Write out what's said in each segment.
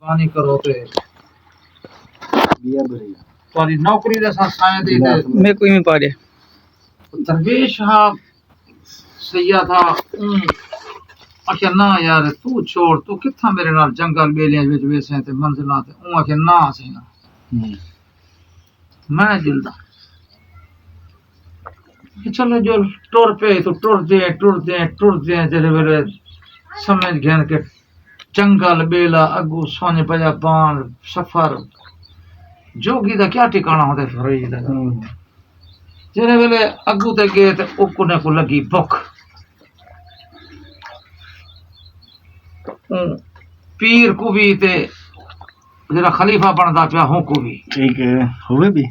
पानी करो ते बिया भरी तुम्हारी नौकरी दे साथ शायद ही मैं कोई नहीं पा रहे दरवेश हाँ सैया था आखिया ना यार तू छोड़ तू किथा मेरे नाल जंगल बेलियां विच वेसे ते मंजिलां ते ओ आखिया ना सी ना मैं जिलदा चलो जो टुर पे तो टुरदे जेरे वेले समझ गए के जंगल बेला अगू सोने पया पान सफर जोगी दा क्या ठिकाना होंदे फरीद दा जेरे वेले अगू ते गए ते उकने को लगी भुख पीर को भी ते जरा खलीफा बनदा पिया हो को भी ठीक है होवे भी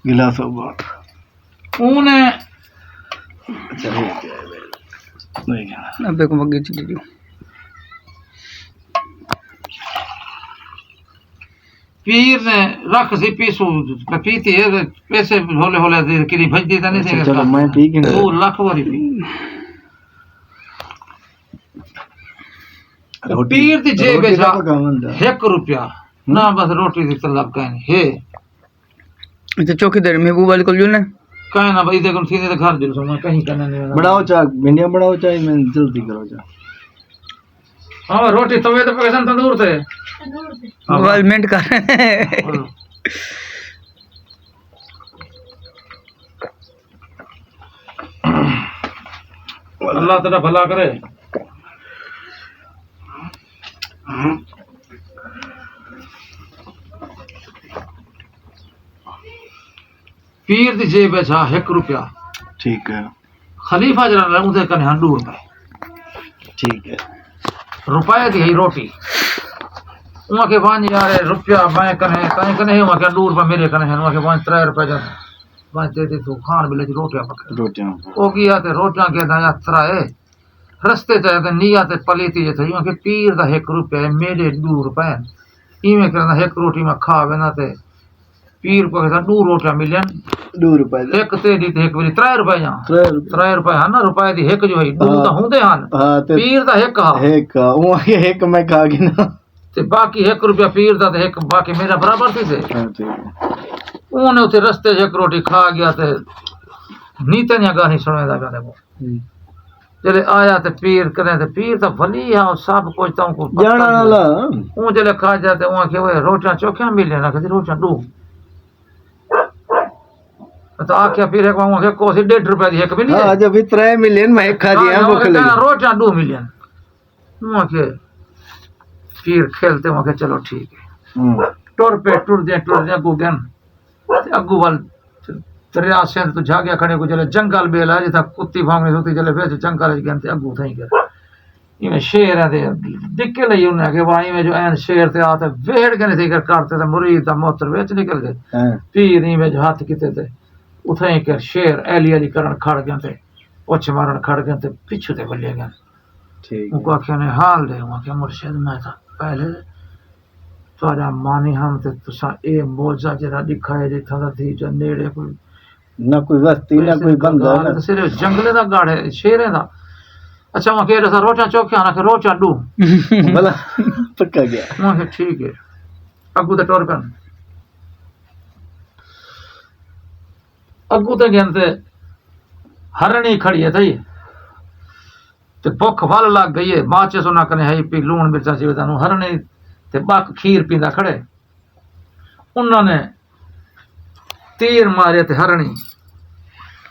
गिलास बात उने चले नहीं अबे को मगे चली गई पीर ने रख सी पीसू पीती है पैसे होले होले दे किरी भजदी ता नहीं थे चलो मैं पी के 2 लाख वाली पी पीर दी जेब में 1 रुपया ना बस रोटी दी तलब कहनी है तो चौकीदार महबूब वाले को जो ना कहे ना भाई देखो सीधे घर जुल सो मैं कहीं करना नहीं बढ़ाओ चा भिंडिया बढ़ाओ चा मैं जल्दी करो चा हां रोटी तवे तो पकसन तंदूर थे मोबाइल मेंट कर अल्लाह तेरा भला करे पीर दी जेब में 1 रुपया ठीक है खलीफा जरा उदे कने 2 रुपए ठीक है रुपए दी है रोटी उमा के वांज यार रुपया मैं कने तने कने उमा के 2 रुपए मेरे कने उमा के वांज 3 रुपए जा वांज दे तू खान बिले रोटियां पका रोटियां ओ गया ते रोटियां के दा यात्रा है रस्ते ते निया ते पलीती जे थई के पीर दा 1 रुपया मेरे 2 रुपए इमे करना 1 रोटी में खावे ना ते पीर को कहता 2 रोटियां मिलन 2 रुपए एक ते दी ते 1 वाली 3 रुपए या 3 रुपए है ना रुपए दी 1 जो है 2 तो होंदे हन पीर दा 1 हा 1 ओ 1 मैं खा के ना ते बाकी 1 रुपया पीर दा ते 1 बाकी मेरा बराबर थी से हां ठीक है ओने उते रस्ते 1 रोटी खा गया ते नीते न्या गानी सुनेदा पे देखो जले आया ते पीर करे ते पीर तो भली है सब कुछ तो को जाना वाला ओ जले खा जाते ओ के ओए रोटियां चोखियां मिले ना के रोटियां 2 तो आख्या पीर एक वहां के कोसी 1.5 रुपए दी 1 मिली हां जब 3 मिलियन मैं खा दिया भूख लगी रोटियां 2 मिलियन ओ के पीर खेलते हो के चलो ठीक है टुर दे गुगन अगू वाल दरिया से तो जागया खड़े को चले जंगल बेला जिथा कुत्ती भांगने होती चले फिर जंगल गन ते अगू थई कर इमे शेर है दे दिक्के लई उन्हें के वाई में जो एन शेर ते आते वेड़ गने थी कर काटते ते मुरीद दा मोत्र वेच निकल गए पीर नी में हाथ किते ते उठाई कर शेर एली एली करन खड़ गए ते ओछ मारन खड़ गए ते पीछे ते बल्ले गए ठीक उनको आखने हाल दे के मुर्शिद मैं था पहले तोरा मानी हम ते तुसा ए मौजा जरा दिखाए जे था थी जो नेड़े कोई ना कोई वस्ती ना कोई बंदा ना सिर्फ जंगले दा गाड़ है शेरे दा अच्छा वहां के रसा रोटा चौकिया ना के रोटा डू भला पक्का गया वहां ठीक है अगू ते टोर कर अगू ते गनते हरणी खड़ी है थई ते भुख वल लग गई है माचे सुना कने है पी लूण मिर्चा सी तानु हरणी ते बाक खीर पींदा खड़े उन्होंने तीर मारे ते हरणी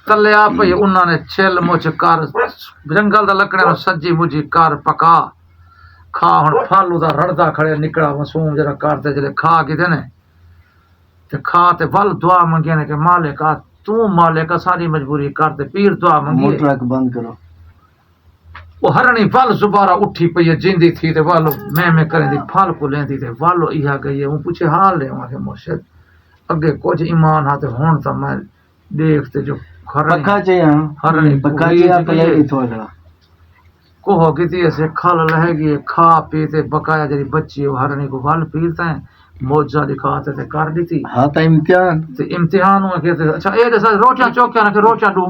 तले आ पई उन्होंने छिल मुच कर जंगल दा लकड़े सज्जी मुजी कर पका खा हुन फालू दा रड़दा खड़े निकला मासूम जरा करते जले खा किते ने ते खा ते वल दुआ मंगे ने के मालिक आ तू मालिक सारी मजबूरी कर ते पीर दुआ मंगी मोटर बंद करो वो हरणी वल जुबारा उठी पई जिंदी थी ते वालो मैं करें दी फल को लेंदी ते वालो इहा गई है वो पूछे हाल ले वहां मुर्शिद अगे कुछ ईमान हाथ होन तो मैं देखते जो पक्का चाहिए हरणी पक्का चाहिए पहले थोड़ा को हो गई ऐसे खल लहेगी खा पीते बकाया जरी बच्ची वो हरणी को वल पीरता है मौजा दिखाते थे कर दी थी हां तो इम्तिहान हुआ कहते अच्छा ए जैसा रोटियां चौकिया ना के रोटियां दू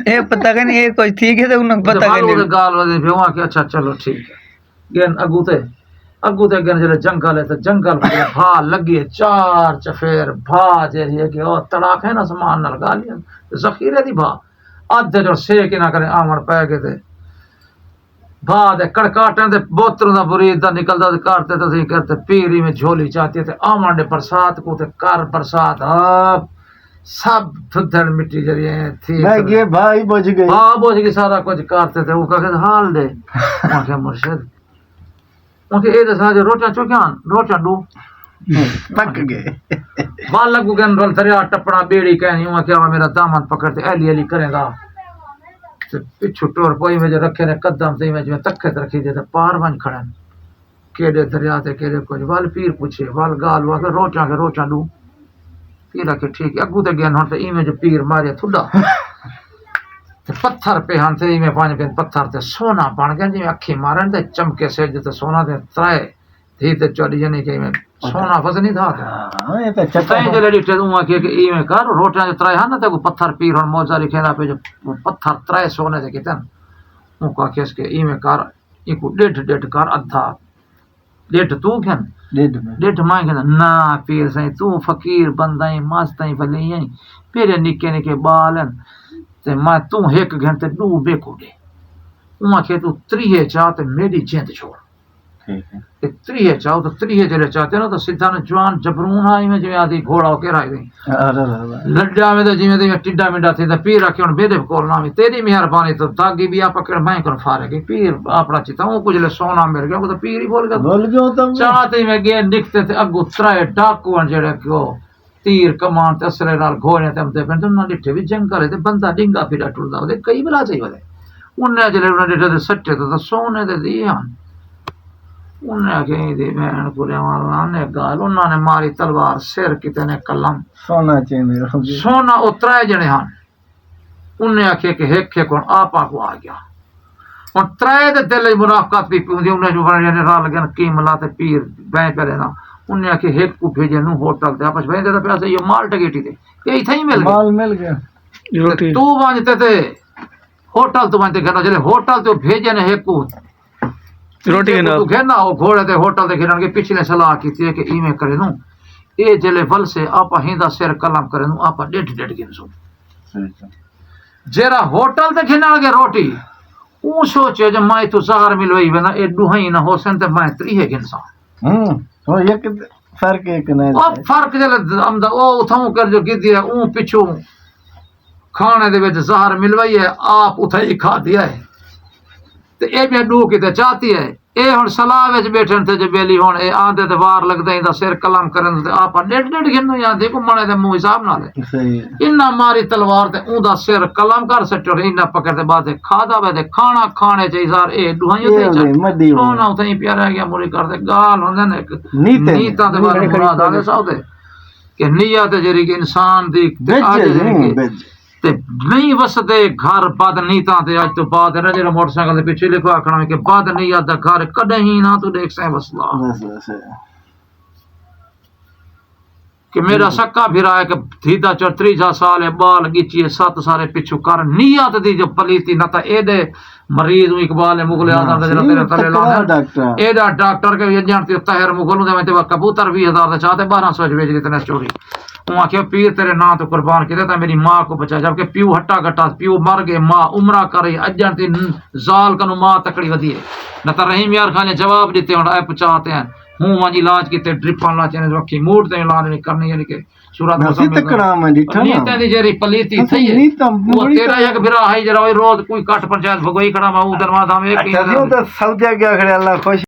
ए पता नहीं ये कोई ठीक है तो उन्हें पता नहीं गाल वाले भेवा के अच्छा चलो ठीक है गेन अगू ते अगू ते अगन जले जंगल है तो जंगल में भा लगी है चार चफेर भा जेरी है कि ओ तड़ाक है ना समान नाल गालियां जखीरे दी भा आधे जो सेक ना करे आमण पै के ते भा दे कड़काटन दे बोतरों दा बुरीद दा निकलदा ते करते तो सी करते पीरी में झोली चाहती ते आमण दे बरसात को ते कर बरसात आप सब धुधड़ मिट्टी जरिए थी मैं ये भाई बुझ गई हाँ बोझ के सारा कुछ करते थे वो कहे हाल दे वहाँ मुर्शिद उनके ए दसा जो रोटियां चुक्यान रोटियां डू पक गए बाल लगू गन रोल दरिया टपड़ा बेड़ी कहनी वहाँ क्या मेरा दामन पकड़ते एली एली करेगा तो पिछू टोर पोई में जो रखे ने कदम से में जो तखत रखी दे तो पार बन खड़न केड़े दरिया ते केड़े कुछ वाल पीर पूछे वाल गाल वा के रोटियां डू पीर रखे ठीक है अगू ते गया हन ते इमे जो पीर मारे थुड़ा ते पत्थर पे हन ते इमे पानी पे पत्थर ते सोना बन गया जिਵੇਂ अखी मारन ते चमके से जो ते सोना ते त्राए धी ते चोरी जने के में सोना फस नहीं था हां ये तो चक्का तई जे लेडी ते उमा के इमे कर रोटियां जो त्राए हन ते को पत्थर पीर हन मौजा लिखेला पे जो पत्थर त्राए सोने दे कितन उ का केस के इमे कर इको डेढ़ कर अद्धा डेढ़ तू खन डेढ़ मांगे ना पीर सही तू फकीर बंदा मस्त भले ही पेरे निके निके बालन ते मैं तू एक घंटे डू बेको दे उमा के तू त्रीहे चाह ते मेरी जिंद छोड़ ठीक है ते त्रीहे चाह तो त्रीहे जले चाहते ना तो सीधा न जवान जबरून आई में जिਵੇਂ आदि घोड़ा के राई गई अरे लड्डा में तो जिਵੇਂ ते टिड्डा मिंडा थी ते पीर रखे हुन बेदे कोल ना तेरी मेहरबानी तो तागी भी आप पकड़ मैं कर फारेगी पीर अपना चिता वो कुछ ले सोना मिल गया वो तो पीर ही बोल गयो तुम चाहते में गे निकते थे अगू त्राए डाकू जेड़े क्यों तीर कमान ते असरे नाल घोड़े ते हमते पिंड ना डिठे भी जंगल ते बंदा डिंगा फिरा टुरदा ओदे कई बला चाहिए ओदे उन्ने जले उन्ने डिठे ते सट्टे तो सोने दे दिए हन उन्ने के दे मैं पूरे मारना ने गाल उन्होंने मारी तलवार सिर किते ने कलम सोना चाहिए सोना उतराए जने हन उन्ने आखे के हेखे कोन आपा को आ गया और त्राए दे दिल मुनाफकत भी पुंदी उन्ने जो बने ने राल गन कीमला ते पीर बै करे ना उन्ने आखे हेक को भेजे नु होटल ते आपस भेजे ते पैसे ये माल टगेटी दे ये इथे ही माल मिल गया रोटी तू वांजते ते होटल तो वांजते गना जले होटल तो भेजे ने हेक को रोटी के तू नाम कहना हो घोड़े ते होटल ते गिरन के पिछले सलाह की थी कि इमे करे नु ए जले वल से आपा हिंदा सिर कलम करे नु आपा डेढ़ गिन सो जेरा होटल ते खिना के रोटी ऊ सोचे जे मैं तो जहर मिलवई बना ए दुहई ना होसन ते मैं त्रीहे गिन सा तो ये फर्क एक ना ओ फर्क जले अमदा ओ उठाऊ कर जो की दिया ऊ पिछू खाने दे विच जहर मिलवई है आप उठाई खा दिया है ते ए में डू के चाहती है ए हुन सलाह विच बैठन ते जे बेली हुन ए आंदे ते वार लगदा इंदा सिर कलम करन ते आप डेढ़ गिनो या देखो मने दे मुंह हिसाब नाल सही है इन्ना मारी तलवार ते ऊदा सिर कलम कर सटो इन्ना पकड़ ते बाद खादा वे ते खाना खाने च इजार ए दुहाई ये ते मदी हो। सोना उथे ही प्यारा गया मुरी कर दे गाल होंदे ने एक नीते नीता ते बारे मुराद आले साउदे कि नियत जेरी कि इंसान दी ते आज जेरी कि ते नहीं वसदे घर बद नीता ते आज तो बाद ना जेरा मोटरसाइकिल दे पीछे लिखा आखना कि बद नियत दा घर कदे ही ना तू देख से वसला बस कि मेरा सक्का फिरा है कि धीदा 34 साल है बाल गिची 7 साल पिछू कर नियत दी जो पलीती ना ता एदे मरीज इकबाल है मुगल आदम दा जेड़ा तेरे तले ला डॉक्टर एदा डॉक्टर के ये जानती तहर मुगल दे में ते कबूतर 20000 दा चाहते 1200 बेच दी तने चोरी वहां के पीर तेरे नाम तो कुर्बान किया था मेरी माँ को बचा जबकि प्यू हट्टा घट्टा प्यू मर गए माँ उमरा करे अजन ती जाल कनु माँ तकड़ी वधी है न तो रहीम यार खान ने जवाब देते हैं ऐप चाहते हैं हूं वहां इलाज किते ड्रिपां ला चने रखी मूड ते इलाज नहीं करनी यानी कि सूरत नसी तकड़ा में दिठा नीता ना दी जेरी पलीती सही है नीता वो तेरा एक बिरा है जरा रोज कोई काट पंचायत भगोई खड़ा मैं उधर मां धाम एक तो सऊदी गया खड़े अल्लाह खुश